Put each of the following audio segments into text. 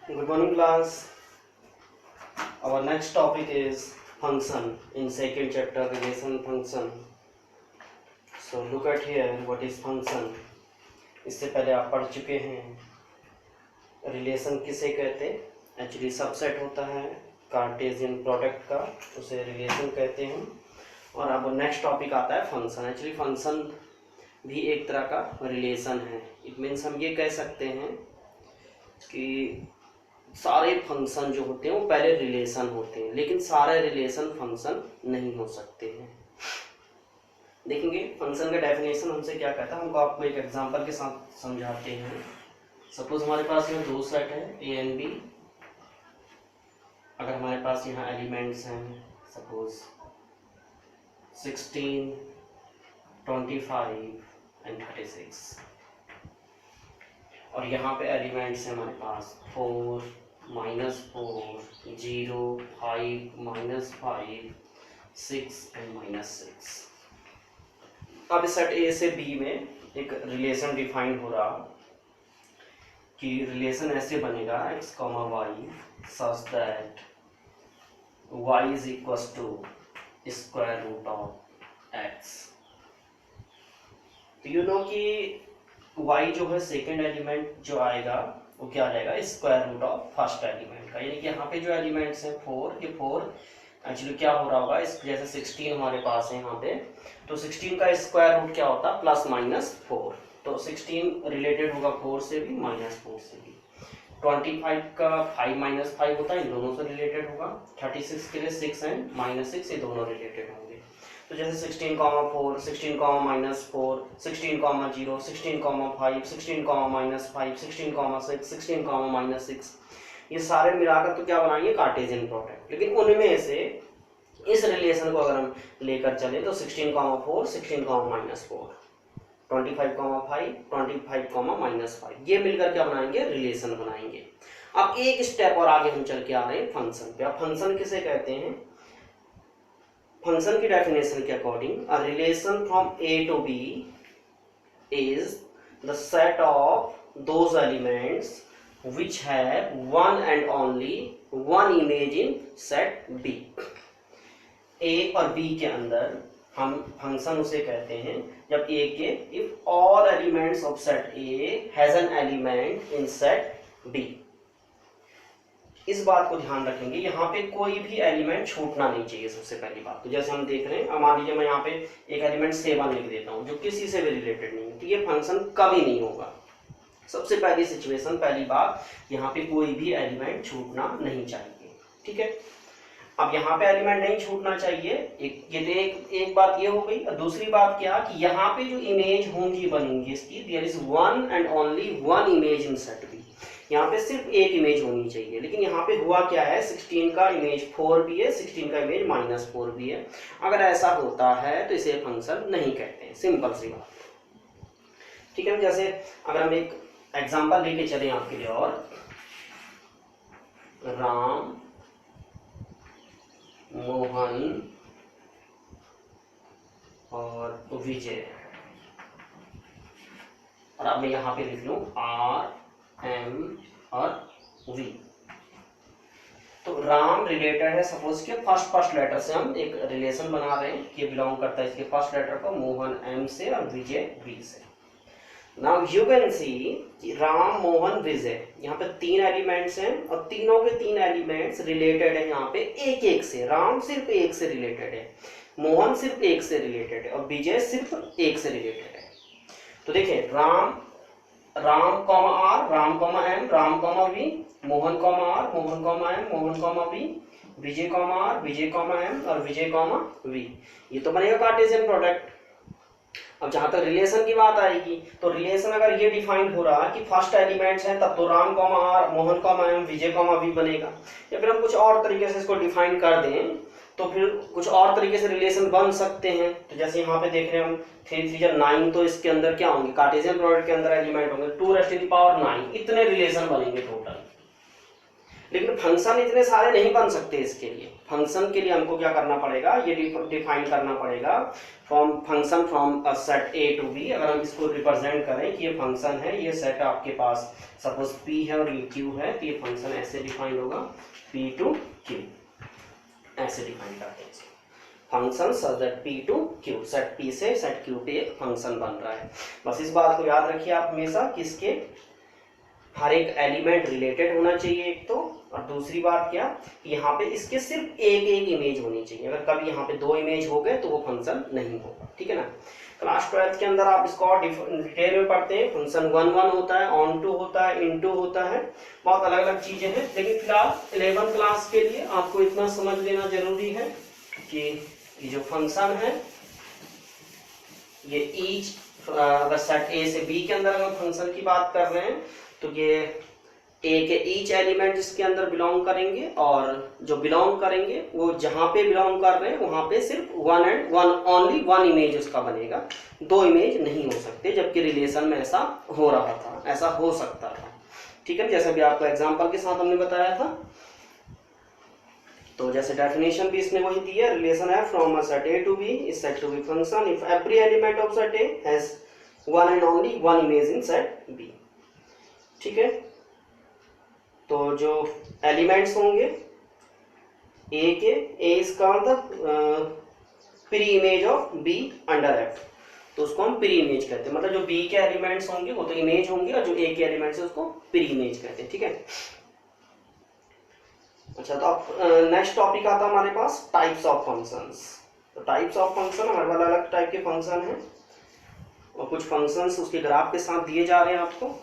Good morning, class. Our next topic is function in second chapter, relation function. So look at here, what is function? इससे पहले आप पढ़ चुके हैं relation किसे कहते हैं। एक्चुअली सबसेट होता है कार्टेशियन प्रोडक्ट का, उसे रिलेशन कहते हैं। और अब नेक्स्ट टॉपिक आता है फंक्शन। एक्चुअली फंक्शन भी एक तरह का रिलेशन है। इट मीन्स हम ये कह सकते हैं कि सारे फंक्शन जो होते हैं वो पहले रिलेशन होते हैं, लेकिन सारे रिलेशन फंक्शन नहीं हो सकते हैं। देखेंगे फंक्शन का डेफिनेशन हमसे क्या कहता है, हमको आपको एक एग्जांपल के साथ समझाते हैं। सपोज हमारे पास यहाँ दो सेट है ए एंड बी। अगर हमारे पास यहाँ एलिमेंट्स हैं सपोज 16, 25 एंड 36, और यहाँ पे एलिमेंट्स हैं हमारे पास 4, -4, 0, 5, -5, 6 एंड -6। अब सेट ए से बी में एक रिलेशन डिफाइन हो रहा कि रिलेशन ऐसे बनेगा x, y such that y is equal to square root of x। तो यू नो कि y जो है सेकेंड एलिमेंट जो आएगा वो क्या आ जाएगा, square root of first element का। यानी कि यहाँ पे जो एलिमेंट्स हैं 4, ये 4 एक्चुअली क्या हो रहा होगा, इस जैसे 16 हमारे पास है यहाँ पे, तो 16 का स्क्वायर रूट क्या होता है +-4। तो 16 रिलेटेड होगा 4 से भी, -4 से भी। 25 का 5 - 5 होता है, इन दोनों से रिलेटेड होगा। 36 के लिए 6 एंड -6 ये दोनों रिलेटेड होंगे। तो जैसे 16,4, 16,-4, 16,0, 16,5, 16,-5, 16,6, 16,-6, ये सारे मिलाकर तो क्या बनाएंगे, कार्टेशियन प्रोडक्ट। लेकिन उनमें से इस रिलेशन को अगर हम लेकर चले तो 16,4, 16,-4, 25,5, 25,-5, ये मिलकर क्या बनाएंगे, रिलेशन बनाएंगे। अब एक स्टेप और आगे हम चल के आ रहे हैं फंक्शन पे। अब फंक्शन किसे कहते हैं, फंक्शन की डेफिनेशन के according a relation from A to B is the set of those elements which have one and only one image in set B। A और B के अंदर हम फंक्शन उसे कहते हैं जब A के if all elements of set A has an element in set B। इस बात को ध्यान रखेंगे, यहाँ पे कोई भी एलिमेंट छूटना नहीं चाहिए। सबसे पहली बात तो जैसे हम देख रहे हैं, मान लीजिए मैं यहाँ पे एक एलिमेंट 7 लिख देता हूँ जो किसी से भी रिलेटेड नहीं है, तो ये फंक्शन कभी नहीं होगा। सबसे पहली सिचुएशन, पहली बात, यहाँ पे कोई भी एलिमेंट छूटना नहीं चाहिए। ठीक है, अब यहाँ पे एलिमेंट नहीं छूटना चाहिए, एक बात ये हो गई। और दूसरी बात क्या कि यहाँ पे जो इमेज होंगी बनेंगी इसकी, there is one and only one image in set B. यहाँ पे सिर्फ एक इमेज होनी चाहिए। लेकिन यहाँ पे हुआ क्या है, 16 का इमेज 4 भी है, 16 का इमेज -4 भी है। अगर ऐसा होता है तो इसे फंक्शन नहीं कहते हैं, सिंपल सी बात। ठीक है, जैसे अगर हम एक एग्जाम्पल लेके चले आपके लिए, और राम, मोहन और विजय, और अब मैं यहाँ पे लिख लूं R, M और V। तो राम रिलेटेड है, सपोज के फर्स्ट लेटर से हम एक रिलेशन बना रहे हैं कि बिलोंग करता है इसके फर्स्ट लेटर को, मोहन M से और विजय V से। Now you can see Ram, Mohan, विजय, यहाँ पे 3 एलिमेंट्स हैं और तीनों के 3 एलिमेंट्स रिलेटेड है यहाँ पे एक से। राम सिर्फ एक से रिलेटेड है, मोहन सिर्फ एक से रिलेटेड है और विजय सिर्फ एक से रिलेटेड है। तो देखिए Ram, Ram comma R, Ram comma M, Ram comma V, Mohan comma R, Mohan comma M, Mohan comma V, Vijay comma R, Vijay comma M और विजय कॉमा वी। ये तो बनेगा कार्टेशियन प्रोडक्ट। अब जहां तक रिलेशन की बात आएगी, तो रिलेशन अगर ये डिफाइन हो रहा कि फर्स्ट एलिमेंट्स हैं तब तो Ram comma R, Mohan comma M, Vijay comma V बनेगा। या फिर हम कुछ और तरीके से इसको डिफाइन कर दें तो फिर कुछ और तरीके से रिलेशन बन सकते हैं। तो जैसे यहाँ पे देख रहे हैं हम 3 3 9, तो इसके अंदर क्या होंगे, कार्टेशियन प्रोडक्ट के अंदर एलिमेंट होंगे 2 9, इतने रिलेशन बनेंगे टोटल। लेकिन फंक्शन इतने सारे नहीं बन सकते। इसके लिए फंक्शन के लिए हमको क्या करना पड़ेगा, ये डिफाइन करना पड़ेगा function from a set A to B. अगर हम इसको रिप्रेजेंट करें कि ये फंक्शन है, ये सेट आपके पास सपोज पी है और ये क्यू है, तो ये फंक्शन ऐसे डिफाइन होगा पी टू क्यू, ऐसे डिफाइन करते हैं function such that P to Q, set P से सेट क्यू पे एक फंक्शन बन रहा है। बस इस बात को याद रखिए आप हमेशा कि इसके हर एक एलिमेंट रिलेटेड होना चाहिए एक तो, और दूसरी बात क्या, यहाँ पे इसके सिर्फ एक एक इमेज होनी चाहिए। अगर कभी यहाँ पे दो इमेज हो गए तो वो फंक्शन नहीं होगा, ठीक है ना। क्लास 12th के अंदर आप इसको और डिटेल में पढ़ते हैं। फंक्शन 1 1 होता है, ऑन टू होता है, इन टू होता है, बहुत अलग अलग चीजें हैं। लेकिन फिलहाल 11th क्लास के लिए आपको इतना समझ लेना जरूरी है कि ये जो फंक्शन है ये ईच, अगर सेट ए से बी के अंदर अगर फंक्शन की बात कर रहे हैं तो ये ए के ईच एलिमेंट इसके अंदर बिलोंग करेंगे, और जो बिलोंग करेंगे वो जहां पे बिलोंग कर रहे हैं वहां पे सिर्फ one and one only one image उसका बनेगा, दो इमेज नहीं हो सकते। जबकि रिलेशन में ऐसा हो रहा था, ऐसा हो सकता था, ठीक है, जैसे भी आपको एग्जांपल के साथ हमने बताया था। तो जैसे डेफिनेशन भी इसने वही दी है, रिलेशन है from a set A to B is said to be function if every element of set A has one and only one image in set B, ठीक है। तो जो एलिमेंट्स होंगे ए के, A is called the pre image of B under F, तो उसको हम pre image कहते हैं। मतलब जो बी के एलिमेंट्स होंगे वो तो इमेज होंगे, और जो ए के एलिमेंट्स है उसको प्री इमेज कहते हैं, ठीक है। अच्छा, तो अब नेक्स्ट टॉपिक आता है हमारे पास टाइप्स ऑफ फंक्शंस। तो टाइप्स ऑफ फंक्शन हमारे पास अलग टाइप के फंक्शन हैं, और कुछ फंक्शंस उसके ग्राफ के साथ दिए जा रहे हैं आपको।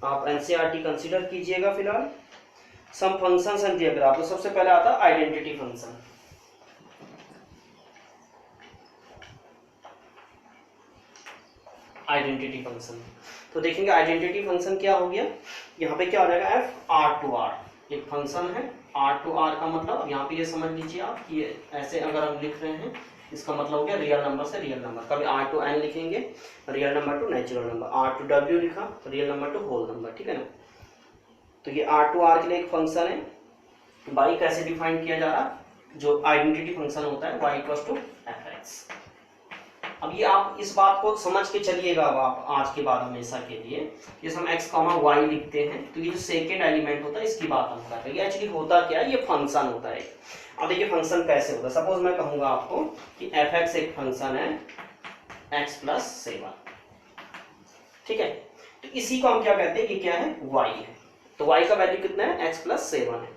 आप एनसीईआरटी कंसीडर कीजिएगा फिलहाल। सम फंक्शंस एंड देयर ग्राफ। तो सबसे पहले आता है आइडेंटिटी फंक्शन। आइडेंटिटी फंक्शन, तो देखेंगे आइडेंटिटी फंक्शन क्या हो गया। यहाँ पे क्या हो जाएगा, एफ आर टू आर एक फंक्शन है। आर टू आर का मतलब यहाँ पे ये समझ लीजिए आप, ये ऐसे अगर हम लिख रहे हैं इसका मतलब हो गया रियल नंबर से रियल नंबर। कभी आर टू एन लिखेंगे, real number to natural number. R to W लिखा, real number to whole number, ठीक है ना। तो ये आर टू आर के लिए एक फंक्शन है। वाई कैसे डिफाइन किया जा रहा, जो आइडेंटिटी फंक्शन होता है y equals to f x. अब ये आप इस बात को समझ के चलिएगा अब आप आज के बाद हमेशा के लिए, जैसे हम x कॉमा वाई लिखते हैं तो ये जो सेकेंड एलिमेंट होता है इसकी बात हम कर रहे हैं। ये एक्चुअली होता क्या है, ये फंक्शन होता है। अब देखिए फंक्शन कैसे होता है। सपोज मैं कहूंगा आपको कि एफ एक्स एक फंक्शन है x प्लस 7, ठीक है। तो इसी को हम क्या कहते हैं, कि क्या है, y है। तो y का वैल्यू कितना है, x प्लस 7 है।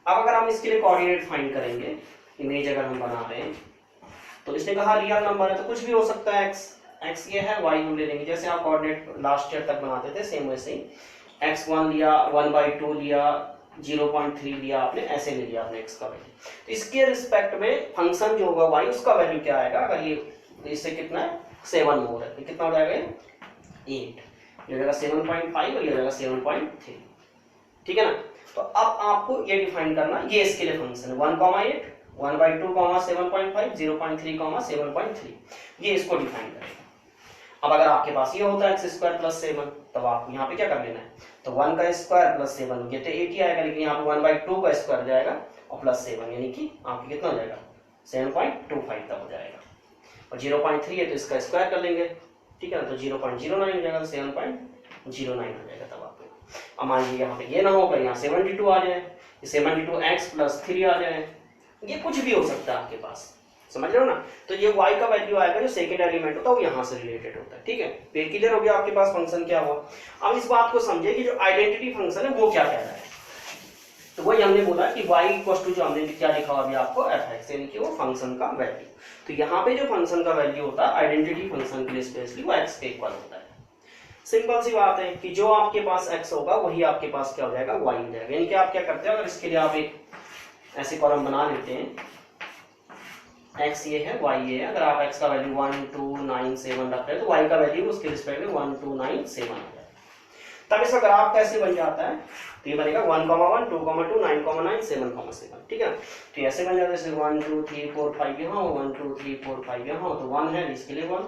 अब अगर हम इसके लिए कोऑर्डिनेट फाइंड करेंगे, इमेज अगर हम बना रहे हैं, तो इसने कहा रियल नंबर है तो कुछ भी हो सकता है, x ये है, y हम ले लेंगे। जैसे आप कोऑर्डिनेट लास्ट ईयर तक बनाते थे सेम वैसे ही x1 लिया, 1/2 लिया, 0.3 लिया आपने, ऐसे ले लिया आपने x का वैल्यू। तो इसके रिस्पेक्ट में फंक्शन जो होगा y, उसका वैल्यू क्या आएगा, अगर ये तो इससे कितना है 7 मोर है, तो कितना हो जाएगा 8, ये हो जाएगा 7.5 और ये हो जाएगा 7.3, ठीक है ना। तो अब आपको ये डिफाइन करना, ये इसके लिए फंक्शन है 1,8 1/2, 7.5, 0.3, 7.3, ये इसको डिफाइन करेगा। अब अगर आपके पास ये होता है x² प्लस 7, तब आपको यहाँ पे क्या कर लेना है, तो 1 का स्क्वायर प्लस 7 ये तो 8 ही आएगा, लेकिन यहाँ पे 1/2 का स्क्वायर जाएगा और प्लस 7, यानी कि आपके कितना हो जाएगा 7.25 तक हो जाएगा। और 0.3 है तो इसका स्क्वायर कर लेंगे, ठीक है ना, तो 0.09 हो जाएगा, तो 7.09 हो जाएगा तब आपको। अब मान लीजिए यहाँ पे ये ना होगा, यहाँ 72 आ जाए, 72x प्लस 3 आ जाए, ये कुछ भी हो सकता है आपके पास, समझ रहे हो ना। तो ये y का वैल्यू आएगा, जो सेकंड एलिमेंट होता है वो यहाँ से रिलेटेड होता है, ठीक है। तो ये क्लियर हो गया आपके पास फंक्शन क्या हुआ। अब इस बात को समझिए कि जो आइडेंटिटी फंक्शन है वो क्या कह रहा है। तो वही हमने बोला कि y इक्वल टू, जो हमने क्या लिखा अभी आपको, f(x), यानी कि वो फंक्शन का वैल्यू। तो यहाँ पे जो फंक्शन का वैल्यू होता है आइडेंटिटी फंक्शन के लिए स्पेशली, वो x के इक्वल होता है। सिंपल सी बात है कि जो आपके पास x होगा वही आपके पास क्या हो जाएगा, y हो जाएगा। यानी कि आप क्या करते हैं, अगर इसके लिए आप एक ऐसे कॉलम बना लेते हैं, x ये है, y ये है। अगर आप x का वैल्यू 1, 2, 9, 7 रख रहे हैं तो y का वैल्यू उसके रिस्पेक्ट में 1, 2, 9, 7 आ जाएगा। तब इसका ग्राफ कैसे बन जाता है, तो ये बनेगा 1,1, 2,2, 9,9, 7,7, ठीक है। तो ऐसे बन जाता है, जैसे 1, 2, 3, 4, 5 यहाँ हो, 1, 2, 3, 4, 5 यहाँ हो, तो 1 है इसके लिए 1,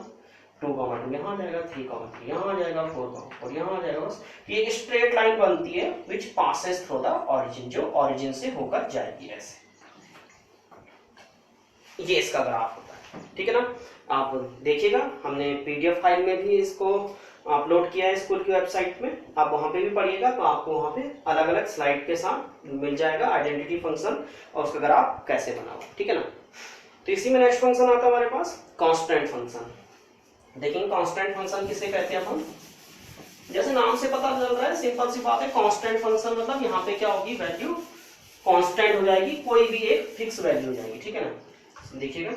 2, यहाँ आ जाएगा, 3, यहाँ आ जाएगा, 4, यहाँ आ जाएगा। बस ये एक स्ट्रेट लाइन बनती है विच पासेस थ्रू द ऑरिजिन, जो ऑरिजिन से होकर जाएगी ऐसे। ये इसका ग्राफ होता है, ठीक है ना। आप देखिएगा, हमने पीडीएफ फाइल में भी इसको अपलोड किया है स्कूल की वेबसाइट में, आप वहां पे भी पढ़िएगा तो आपको वहां पे अलग अलग स्लाइड के साथ मिल जाएगा आइडेंटिटी फंक्शन और उसका ग्राफ कैसे बना हुआ, ठीक है ना। तो इसी में नेक्स्ट फंक्शन आता है हमारे पास कांस्टेंट फंक्शन। देखेंगे कांस्टेंट फंक्शन किसे कहते हैं अपन, जैसे नाम से पता चल रहा है, सिंपल सी बात है। कांस्टेंट फंक्शन मतलब यहाँ पे क्या होगी, वैल्यू कांस्टेंट हो जाएगी, कोई भी एक फिक्स वैल्यू हो जाएगी, ठीक है ना। देखिएगा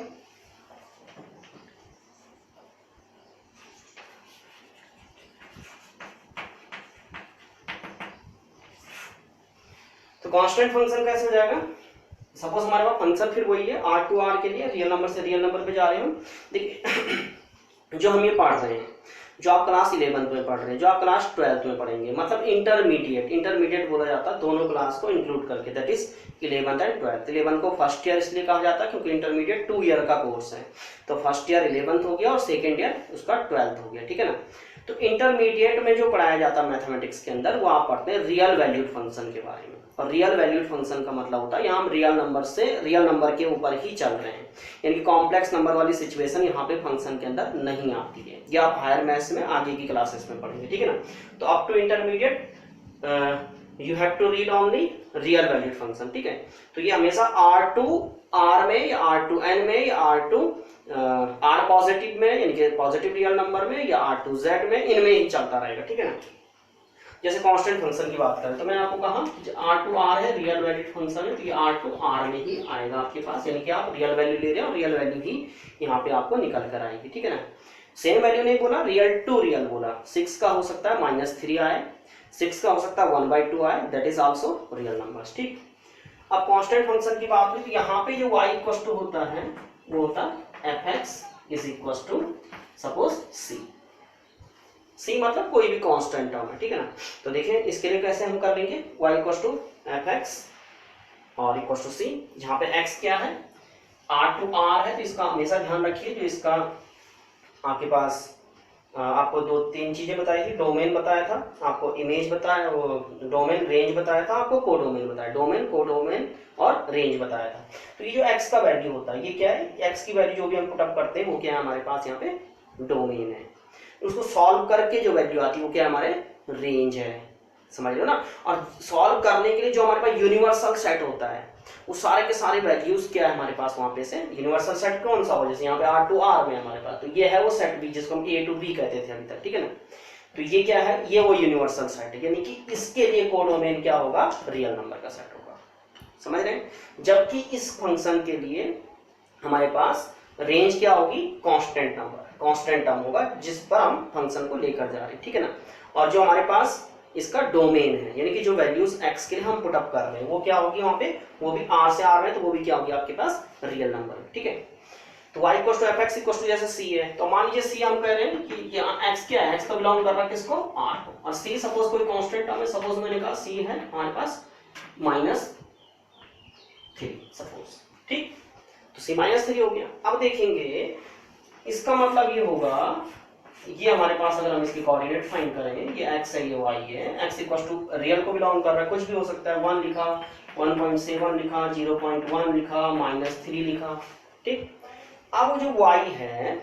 तो कांस्टेंट फंक्शन कैसे हो जाएगा, सपोज हमारे पास फंक्शन फिर वही है, r टू r के लिए रियल नंबर से रियल नंबर पे जा रहे हो। देखिए जो हम ये पढ़ रहे हैं, जो आप क्लास 11th में पढ़ रहे हैं, जो आप क्लास 12th में पढ़ेंगे, मतलब इंटरमीडिएट बोला जाता है दोनों क्लास को इंक्लूड करके, that is 11th and 12th। 11 को फर्स्ट ईयर इसलिए कहा जाता है क्योंकि इंटरमीडिएट 2 ईयर का कोर्स है, तो फर्स्ट ईयर 11th हो गया और सेकेंड ईयर उसका 12th हो गया, ठीक है ना। तो इंटरमीडिएट में जो पढ़ाया जाता है मैथमेटिक्स के अंदर, वो आप पढ़ते हैं रियल वैल्यूड फंक्शन के बारे में। और रियल वैल्यूड फंक्शन का मतलब होता है यहाँ हम रियल नंबर से रियल नंबर के ऊपर ही चल रहे हैं, यानी कि कॉम्प्लेक्स नंबर वाली सिचुएशन यहाँ पे फंक्शन के अंदर नहीं आती है। ये आप हायर मैथ्स में आगे की क्लासेस में पढ़ेंगे, ठीक है ना। तो up to intermediate you have to read only real valued function, ठीक है। तो ये हमेशा R में या R2N में या R पॉजिटिव में, यानी कि पॉजिटिव रियल नंबर में, या R2Z में, इनमें ही चलता रहेगा, ठीक है ना। जैसे कांस्टेंट फंक्शन की बात करें तो मैंने आपको कहा R2R है, रियल वैल्यूड फंक्शन है, तो ये R2R में ही आएगा आपके पास, यानी कि आप रियल वैल्यू ले रहे हो और रियल वैल्यू ही यहाँ पे आपको निकल कर आएगी, ठीक है ना। सेम वैल्यू नहीं बोला, रियल टू रियल बोला। 6 का हो सकता है -3 आए, 6 का हो सकता है 1/2 आए, that is also real numbers, ठीक। अब कांस्टेंट फंक्शन की बात हुई तो यहाँ पे जो y इक्वल टू होता है वो होता है fx is equal to suppose c मतलब कोई भी कांस्टेंट टर्म है, ठीक है ना। तो देखिए इसके लिए कैसे हम कर लेंगे, y इक्वल टू fx और इक्वल टू c, जहाँ पे x क्या है R2R है, तो इसका हमेशा ध्यान रखिए। जो इसका आपके पास आपको 2-3 चीजें बताई थी, डोमेन बताया था आपको, इमेज बताया, वो डोमेन रेंज बताया था आपको, कोडोमेन बताया, डोमेन कोडोमेन और रेंज बताया था। तो ये जो x का वैल्यू होता है, ये क्या है, x की वैल्यू जो भी हम पुटअप करते हैं वो क्या है हमारे पास यहाँ पे डोमेन है। उसको सॉल्व करके जो वैल्यू आती है वो क्या हमारे रेंज है, समझ लो ना। और सॉल्व करने के लिए जो हमारे पास यूनिवर्सल सेट होता है, वो सारे के सारे वैल्यूज क्या है हमारे पास वहां पे से, यूनिवर्सल सेट कौन सा हो, जैसे यहाँ पे R2R में हमारे पास, तो ये है वो सेट भी जिसको हम A to B कहते थे अभी तक, ठीक है ना। तो ये क्या है, ये वो यूनिवर्सल सेट है, यानी कि इसके लिए कोडोमेन क्या होगा, रियल नंबर का सेट होगा, समझ रहे हैं। जबकि इस फंक्शन के लिए हमारे पास रेंज क्या होगी, कांस्टेंट नंबर, कांस्टेंट टर्म होगा जिस पर हम फंक्शन को लेकर जा रहे हैं, ठीक है ना। और जो हमारे पास इसका डोमेन है, यानी कि जो वैल्यूज x के लिए हम पुटअप कर रहे हैं वो क्या होगी वहां पे, वो भी R से R में, तो वो भी क्या होगी आपके पास रियल नंबर, ठीक है। तो y equal to fx equal to जैसे c है, तो मान लीजिए c हम कह रहे हैं कि x क्या है, x तो बिलोंग कर रहा है किसको, R को, और c सपोज कोई कांस्टेंट टर्म है, सपोज मैंने कहा c है हमारे पास -3 सपोज, ठीक। तो c -3 हो गया। अब देखेंगे इसका मतलब ये होगा, ये हमारे पास अगर हम इसके कोऑर्डिनेट फाइंड करें, ये x है ये y है, x इक्वल टू रियल को बिलोंग कर रहा है, कुछ भी हो सकता है, 1 लिखा, 1.7 लिखा, 0.1 लिखा, -3 लिखा, ठीक। अब जो y है,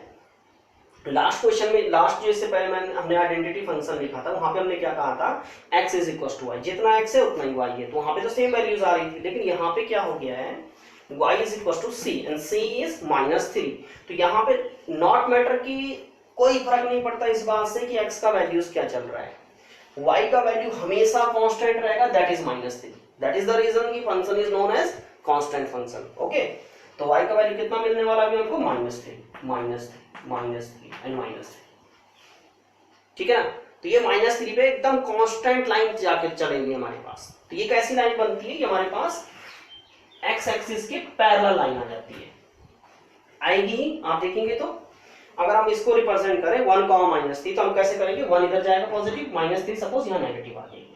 लास्ट क्वेश्चन में, लास्ट जो इससे पहले हमने आइडेंटिटी फंक्शन लिखा था, वहां पे हमने क्या कहा था, x is equal to y, जितना x है उतना ही y है, तो वहां पे तो सेम वैल्यूज आ रही थी, लेकिन यहाँ पे क्या हो गया है, y is equal to c and c is -3। तो यहाँ पे नॉट मैटर की कोई फर्क नहीं पड़ता इस बात से कि x का वैल्यूज क्या चल रहा है, y का वैल्यू हमेशा कांस्टेंट रहेगा, that is -3, that is the reason कि function is known as constant function, okay. तो y का वैल्यू कितना मिलने वाला है हमको, -3 एंड -3, ठीक है ना। तो ये -3 पे एकदम कांस्टेंट लाइन जाके चलेगी हमारे पास। तो ये कैसी लाइन बनती है, ये हमारे पास x एक्सिस के पैरेलल लाइन आ जाती है, आएगी, आप देखेंगे। तो अगर हम इसको रिप्रेजेंट करें 1, -3, तो हम कैसे करेंगे, 1 इधर जाएगा पॉजिटिव, -3 सपोज यहाँ नेगेटिव आ जाएगी,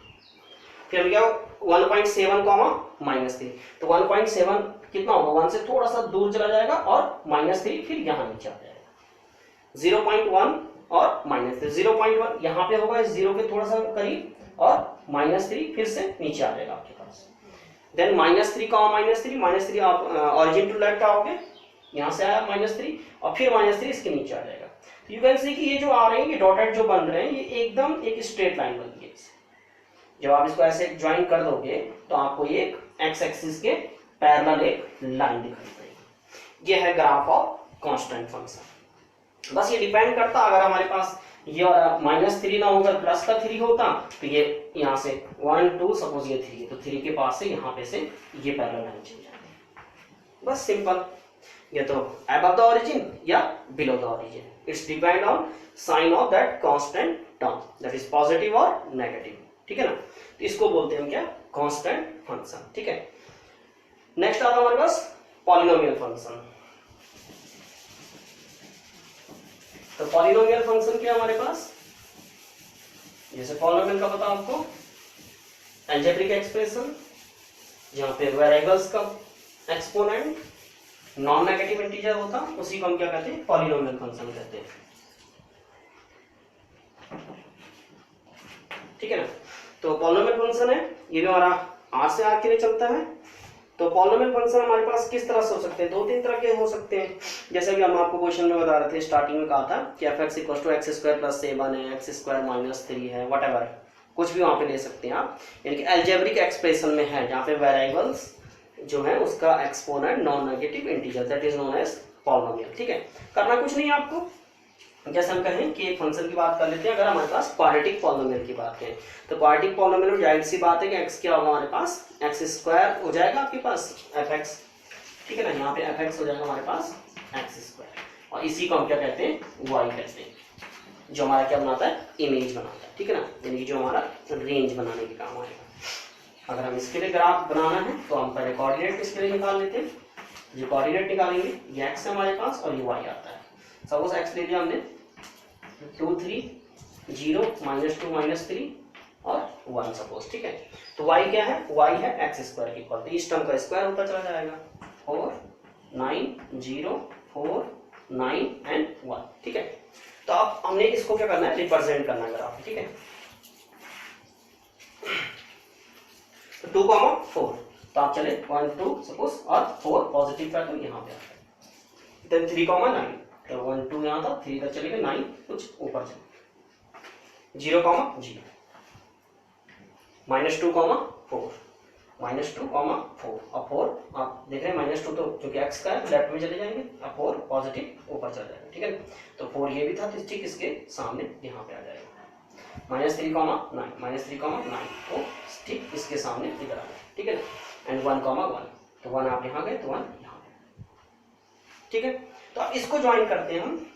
फिर हम क्या 1.7, -3, तो 1.7 कितना होगा, 1 से थोड़ा सा दूर चला जाएगा और -3 फिर यहाँ नीचे आ जाएगा, 0.1 और -3। 0.1 यहाँ पे होगा, इस 0 के थोड़ा सा करीब, और -3 फिर से नीचे आ जाएगा आपके पास। देन -3 -3 आप ऑरिजिन टू लेफ्ट आओगे, यहाँ से आया -3 और फिर -3 इसके नीचे आ जाएगा। यू कैन सी कि ये जो आ रहे हैं, ये डॉटेड जो बन रहे हैं, ये एकदम एक स्ट्रेट लाइन बन गई। जब आप इसको ऐसे ज्वाइन कर दोगे तो आपको ये एक्स एक्सिस के पैरेलल एक लाइन दिखाई देगी। ये है ग्राफ ऑफ कांस्टेंट फंक्शन। बस ये डिपेंड करता, अगर हमारे पास ये -3 ना होकर प्लस का 3 होता तो ये यहाँ से 1 2 सपोज ये 3 तो 3 के पास से यहाँ पे से ये पैरेलल लाइन चल जाती। बस सिंपल, ये तो अबव द ओरिजिन या below the origin, it's depend on sign of that constant term, that is positive और नेगेटिव। ठीक है ना, तो इसको बोलते हैं हम क्या, कांस्टेंट फंक्शन। ठीक है, नेक्स्ट आता हमारे पास पॉलिनोमियल फंक्शन। तो पॉलिनोमियल फंक्शन क्या हमारे पास, जैसे पॉलिनोमियल का पता आपको, अलजेब्रिक एक्सप्रेशन जहां पे वेरिएबल्स का एक्सपोनेंट नॉन नेगेटिव इंटीजर होता, उसी को हम क्या कहते हैं, पॉलिनोमियल फंक्शन कहते हैं। ठीक है ना, तो पॉलिनोमियल फंक्शन है, ये भी हमारा आर से आर के लिए चलता है। तो पॉलिनोमियल फंक्शन हमारे पास किस तरह से हो सकते हैं, 2-3 तरह के हो सकते हैं। जैसे कि हम आपको क्वेश्चन में बता रहे थे, स्टार्टिंग में कहा था कि fx = x² + 7 है, x² - 3 है, व्हाटएवर कुछ भी वहां पे ले सकते हैं आप, यानी कि अलजेब्रिक एक्सप्रेशन में है जहाँ पे वेरिएबल्स जो है उसका exponent non negative integer, that is known as polynomial. ठीक है, करना कुछ नहीं है आपको, जैसे हम कहें कि एक फंक्शन की बात कर लेते हैं। अगर हमारे पास क्वाड्रेटिक पॉलिनोमियल की बात करें तो क्वाड्रेटिक पॉलिनोमियल में जाहिर सी बात है कि x क्या होगा हमारे पास, x² हो जाएगा आपके पास fx। ठीक है ना, यहाँ पे fx हो जाएगा हमारे पास x², और इसी को हम क्या कहते हैं, y कहते हैं, जो हमारा क्या बनाता है, इमेज बनाता है। ठीक है ना, यानी कि जो हमारा रेंज बनाने के काम आएगा। अगर हम इसके लिए ग्राफ बनाना है तो हम पहले कोऑर्डिनेट इसके लिए निकाल लेते हैं। जो कोऑर्डिनेट निकालेंगे, ये x है हमारे पास और ये y आता है। सपोज x ले लिया हमने 2 3 0 -2 -3 और 1 सपोज। ठीक है, तो y क्या है, y है x² के इक्वल, तो इस टर्म का स्क्वायर होता चला जाएगा, 4 9 0 4 9 एंड 1। ठीक है, तो अब हमने इसको क्या करना है, रिप्रेजेंट करना है ग्राफ। ठीक है, तो 2 4, तो आप चले 1 2 सपोज और 4 पॉजिटिव का तो यहाँ पे आता है, देन 3 9, तो 1 2 यहाँ था, 3 तक चलेगा, 9 कुछ ऊपर चले, 0 0 -2 4 -2 4 और 4 आप देख रहे हैं -2 तो क्योंकि x का है तो लेफ्ट में चले जाएंगे, अब 4 पॉजिटिव ऊपर चला जाएगा। ठीक है, तो 4 ये भी था तो ठीक इसके सामने यहाँ पे आ जाएगा, -3 9 तो ठीक इसके सामने इधर आ गया। ठीक है, एंड 1 1, तो 1 आप यहाँ गए तो 1 यहाँ गए। ठीक है, तो अब इसको ज्वाइन करते हैं हम।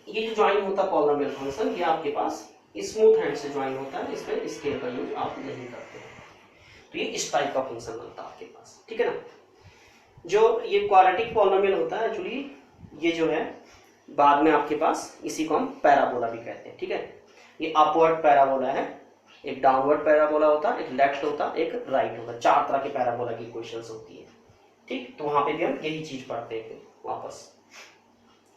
ये जो ज्वाइन होता है पॉलिनोमियल फंक्शन, ये आपके पास स्मूथ हैंड से ज्वाइन होता है, इसमें स्केल का यूज आप नहीं करते हैं, तो ये इस टाइप का फंक्शन बनता है आपके पास। ठीक है ना, जो ये क्वाड्रेटिक पॉलिनोमियल होता है एक्चुअली, ये जो है बाद में आपके पास इसी को हम पैराबोला भी कहते हैं। ठीक है, ये अपवर्ड पैराबोला है, एक डाउनवर्ड पैराबोला होता है, एक लेफ्ट होता है, एक राइट होता है, 4 तरह के पैराबोला की इक्वेशंस होती है। ठीक, तो वहां पे भी हम यही चीज पढ़ते हैं वापस।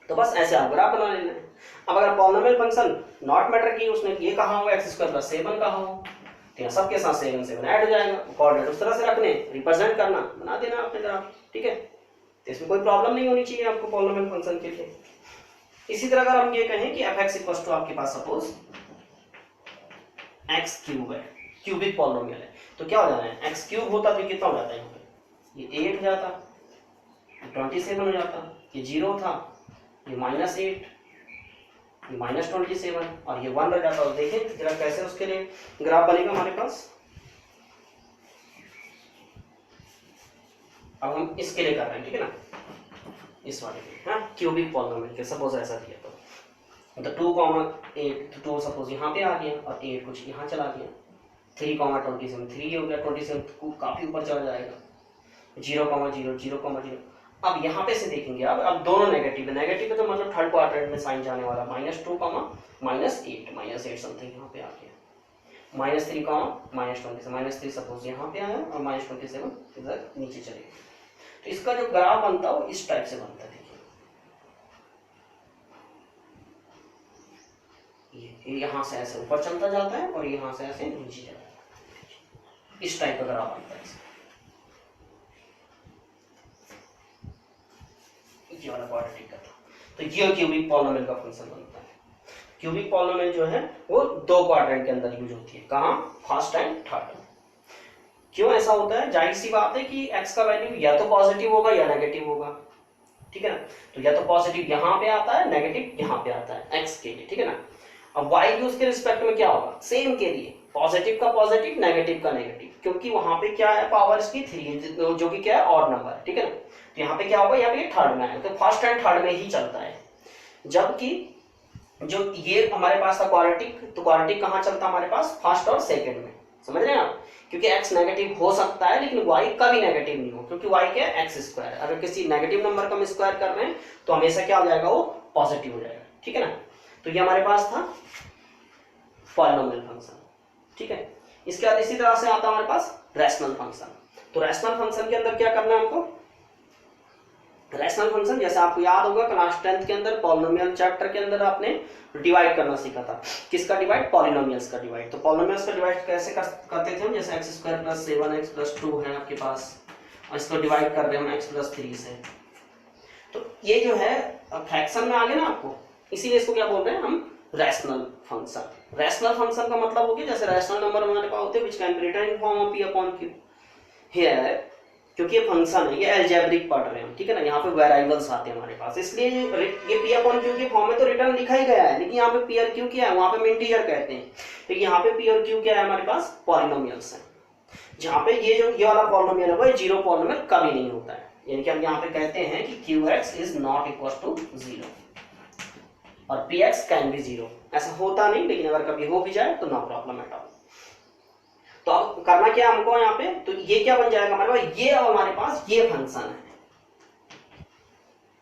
तो बस ऐसे आप ग्राफ बना लेना है। अब अगर पॉलिनोमियल फंक्शन नॉट मैटर की उसने ये कहा हो x² + 7 कहा हो, तो यहाँ सबके साथ 7 7 ऐड हो जाएगा, कोऑर्डिनेट उस तरह से रखने, रिप्रेजेंट करना, बना देना आपने ग्राफ। ठीक है, तो इसमें कोई प्रॉब्लम नहीं होनी चाहिए आपको पॉलिनोमियल फंक्शन के लिए। इसी तरह अगर हम ये कहें कि fx = आपके पास सपोज x³ है, क्यूबिक पॉलिनोमियल है, तो क्या हो जाना है, x³ होता तो कितना हो जाता है, यहाँ पे ये 8 हो जाता, 27 हो जाता, ये 0 था, ये -8, ये -27 और ये 1 रह जाता। और देखें जरा कैसे उसके लिए ग्राफ बनेगा हमारे पास। अब हम इसके लिए कर रहे हैं, ठीक है ना, इस वाले के, हाँ, क्यूबिक पॉलिनोमियल के सपोज ऐसा दिया तो 2 8, तो 2 सपोज यहाँ पे आ गया और 8 कुछ यहाँ चला गया, 3 27 3 हो गया, 27 काफी ऊपर चला जाएगा, 0 0 0 0। अब यहाँ पे से देखेंगे अब दोनों नेगेटिव है, नेगेटिव है तो मतलब थर्ड क्वाड्रेंट में साइन जाने वाला, -2 -8 समथिंग यहाँ पे आ गया, -3 -20 -3 सपोज यहाँ पे आया और -27 इधर नीचे चले गए। तो इसका जो ग्राफ बनता है वो इस टाइप से बनता है। देखिए ये यहाँ से ऐसे ऊपर चलता जाता है और यहाँ से ऐसे नीचे जाता है, इस टाइप का ग्राफ बनता है ये वाला क्वाड्रेटिक का था। तो ये क्यूबिक पॉलिनोमियल का फंक्शन बनता है। क्यूबिक पॉलिनोमियल जो है वो दो क्वाड्रेंट के अंदर यूज होती है, कहाँ, फर्स्ट एंड थर्ड। क्यों ऐसा होता है, जाहिर सी बात है कि x का वैल्यू या तो पॉजिटिव होगा या नेगेटिव होगा, ठीक है ना। तो या तो पॉजिटिव यहाँ पे आता है, नेगेटिव यहाँ पे आता है x के लिए, ठीक है ना। अब y भी उसके रिस्पेक्ट में क्या होगा, सेम के लिए पॉजिटिव का पॉजिटिव, नेगेटिव का नेगेटिव, क्योंकि वहां पे क्या है, पावर इसकी 3 जो कि क्या है, ऑड नंबर है, ठीक है ना। तो यहाँ पे क्या होगा, यहाँ पे थर्ड में है, तो फर्स्ट एंड थर्ड में ही चलता है। जबकि जो ये हमारे पास था क्वाड्रेटिक, तो क्वाड्रेटिक कहाँ चलता है हमारे पास, फर्स्ट और सेकंड में, समझ रहे हैं आप। क्योंकि x नेगेटिव हो सकता है लेकिन y कभी नेगेटिव नहीं हो, क्योंकि y क्या है, x स्क्वायर। अगर किसी नेगेटिव नंबर का हम स्क्वायर कर रहे हैं तो हमेशा क्या हो जाएगा, वो पॉजिटिव हो जाएगा, ठीक है ना। तो ये हमारे पास था पॉलिनोमियल फंक्शन, ठीक है। इसके बाद इसी तरह से आता है हमारे पास रैशनल फंक्शन। तो रैशनल फंक्शन के अंदर क्या करना है हमको, रैशनल फंक्शन जैसे आपको याद होगा क्लास 10th के अंदर पॉलिनोमियल चैप्टर के अंदर आपने डिवाइड करना सीखा था। किसका डिवाइड, पॉलिनोमियल्स का डिवाइड। तो पॉलिनोमियल्स का डिवाइड कैसे करते थे हम, जैसे x square plus 7x plus 2 है आपके पास, और इसको डिवाइड कर रहे हैं हम x प्लस 3 से। तो ये जो है फ्रैक्शन में आ गया ना आपको, इसीलिए इसको क्या बोल रहे हैं हम, रैशनल फंक्शन। रैशनल फंक्शन का मतलब हो गया जैसे रैशनल नंबर हमारे पास होते हैं which can be written in form of p upon q। Here क्योंकि ये फंक्शन है, ये अलजेब्रिक पढ़ रहे हैं, ठीक है ना। यहाँ पे वेरिएबल्स आते हैं हमारे पास, इसलिए ये p अपॉन q के फॉर्म में तो रिटर्न लिखा ही गया है, लेकिन यहाँ पे p और q क्या है, वहाँ पे हम इंटीजर कहते हैं, लेकिन यहाँ पे p और q क्या है हमारे पास, पॉलिनोमियल्स हैं। जहाँ पे ये वाला पॉलिनोमियल है वो जीरो पॉलिनोमियल कभी नहीं होता है, यानी कि हम यहाँ पे कहते हैं कि qx is not equal to 0 और px कैन बी 0। ऐसा होता नहीं, लेकिन अगर कभी हो भी जाए तो नो प्रॉब्लम एट ऑल। तो अब करना क्या हमको यहाँ पे, तो ये क्या बन जाएगा हमारे पास, ये अब हमारे पास ये फंक्शन है,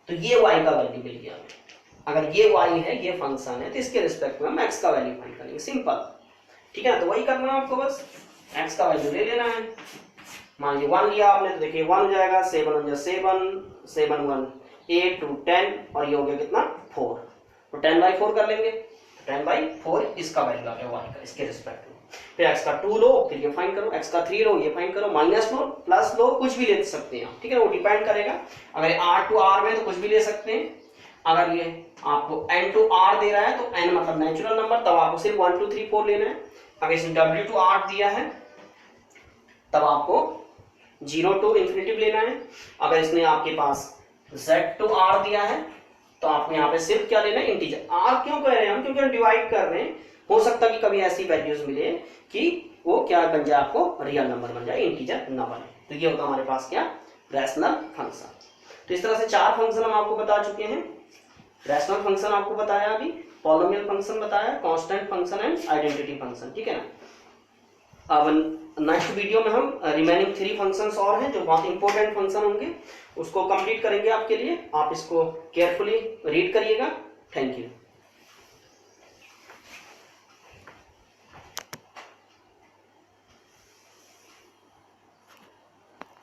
तो ये y का वैल्यू मिल गया। अगर ये y है, ये फंक्शन है, तो इसके रिस्पेक्ट में हम x का वैल्यू फाइंड करेंगे, सिंपल, ठीक है। तो वही करना है आपको, बस x का वैल्यू ले लेना है। मान लीजिए 1 लिया आपने, तो देखिए 1 हो जाएगा, 7 1 7 1 8 2 10 और ये हो गया कितना, 4। तो 10/4 कर लेंगे, 10/4 इसका वैल्यू आ गया y का, इसके रिस्पेक्ट में। फिर x का 2 लो, फिर ये फाइंड करो, x का 3 लो, ये फाइंड करो, माइनस लो, प्लस लो, कुछ भी ले सकते हैं, ठीक है। वो डिपेंड करेगा, अगर r टू r में तो कुछ भी ले सकते हैं। अगर ये आपको n टू r दे रहा है तो n मतलब नेचुरल नंबर, तब आपको सिर्फ 1 2 3 4 लेना है। अगर इसने w टू r दिया है तब आपको 0 टू इंफिनिटिव लेना है। अगर इसने आपके पास z टू r दिया है तो आपको यहाँ पे सिर्फ क्या लेना है, इंटीजर। r क्यों कह रहे हैं हम, क्योंकि हम डिवाइड कर रहे हैं, हो सकता है कि कभी ऐसी वैल्यूज मिले कि वो क्या बन जाए, आपको रियल नंबर बन जाए, इंटीजर ना बने। तो ये होता हमारे पास क्या, रैशनल फंक्शन। तो इस तरह से 4 फंक्शन हम आपको बता चुके हैं। रैशनल फंक्शन आपको बताया अभी, पॉलिनोमियल फंक्शन बताया, constant function and identity function, ठीक है ना। अब नेक्स्ट वीडियो में हम रिमेनिंग 3 फंक्शंस और हैं जो बहुत इंपॉर्टेंट फंक्शन होंगे, उसको कंप्लीट करेंगे आपके लिए। आप इसको केयरफुली रीड करिएगा। Thank you.